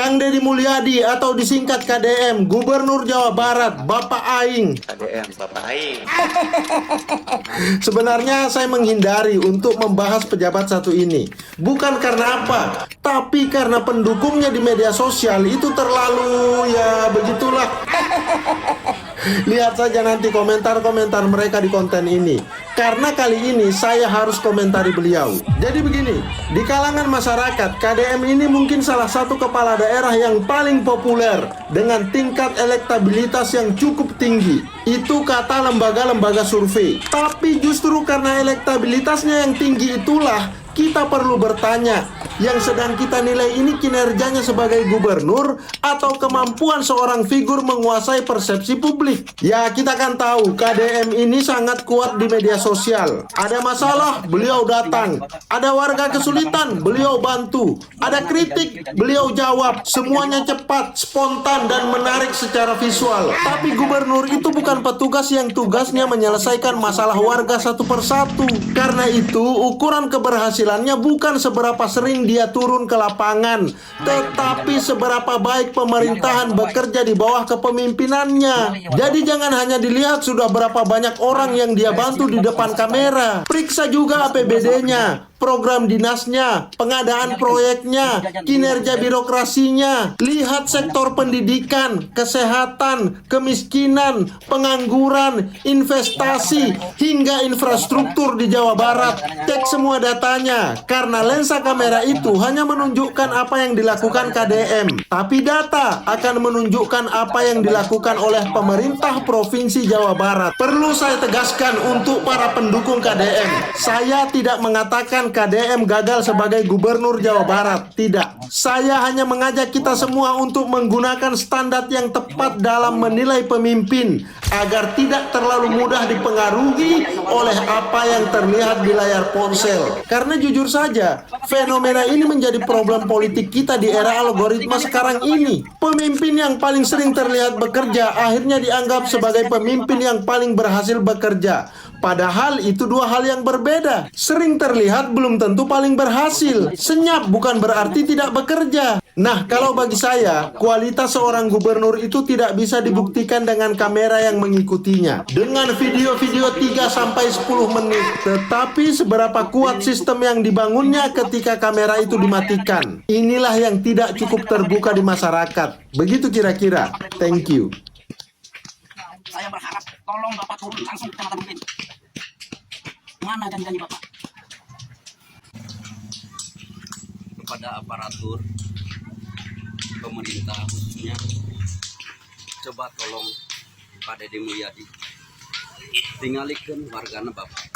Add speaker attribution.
Speaker 1: Kang Deddy Mulyadi atau disingkat KDM, Gubernur Jawa Barat, Bapak Aing.
Speaker 2: KDM, Bapak Aing.
Speaker 1: Sebenarnya saya menghindari untuk membahas pejabat satu ini. Bukan karena apa, tapi karena pendukungnya di media sosial itu terlalu, ya begitulah. Lihat saja nanti komentar-komentar mereka di konten ini. Karena kali ini saya harus komentari beliau. Jadi begini, di kalangan masyarakat, KDM ini mungkin salah satu kepala daerah yang paling populer dengan tingkat elektabilitas yang cukup tinggi. Itu kata lembaga-lembaga survei. Tapi justru karena elektabilitasnya yang tinggi itulah kita perlu bertanya, yang sedang kita nilai ini kinerjanya sebagai gubernur atau kemampuan seorang figur menguasai persepsi publik? Ya, kita kan tahu KDM ini sangat kuat di media sosial. Ada masalah, beliau datang. Ada warga kesulitan, beliau bantu. Ada kritik, beliau jawab. Semuanya cepat, spontan, dan menarik secara visual. Tapi gubernur itu bukan petugas yang tugasnya menyelesaikan masalah warga satu persatu. Karena itu, ukuran keberhasilannya bukan seberapa sering dia turun ke lapangan, tetapi seberapa baik pemerintahan bekerja di bawah kepemimpinannya. Jadi jangan hanya dilihat sudah berapa banyak orang yang dia bantu di depan kamera. Periksa juga APBD-nya, program dinasnya, pengadaan proyeknya, kinerja birokrasinya. Lihat sektor pendidikan, kesehatan, kemiskinan, pengangguran, investasi, hingga infrastruktur di Jawa Barat. Cek semua datanya, karena lensa kamera itu hanya menunjukkan apa yang dilakukan KDM. Tapi data akan menunjukkan apa yang dilakukan oleh pemerintah Provinsi Jawa Barat. Perlu saya tegaskan untuk para pendukung KDM, saya tidak mengatakan KDM gagal sebagai gubernur Jawa Barat. Tidak. Saya hanya mengajak kita semua untuk menggunakan standar yang tepat dalam menilai pemimpin, agar tidak terlalu mudah dipengaruhi oleh apa yang terlihat di layar ponsel. Karena jujur saja, fenomena ini menjadi problem politik kita di era algoritma sekarang ini. Pemimpin yang paling sering terlihat bekerja akhirnya dianggap sebagai pemimpin yang paling berhasil bekerja. Padahal itu dua hal yang berbeda. Sering terlihat belum tentu paling berhasil. Senyap bukan berarti tidak bekerja. Nah, kalau bagi saya, kualitas seorang gubernur itu tidak bisa dibuktikan dengan kamera yang mengikutinya, dengan video-video 3-10 menit. Tetapi seberapa kuat sistem yang dibangunnya ketika kamera itu dimatikan. Inilah yang tidak cukup terbuka di masyarakat. Begitu kira-kira. Thank you.
Speaker 3: Saya berharap tolong Bapak turun langsung ke Kecamatan Bukit. Mana janji-janji Bapak?
Speaker 4: Kepada aparatur pemerintah khususnya, coba tolong Pak Deddy Mulyadi tingalikeun wargana Bapak.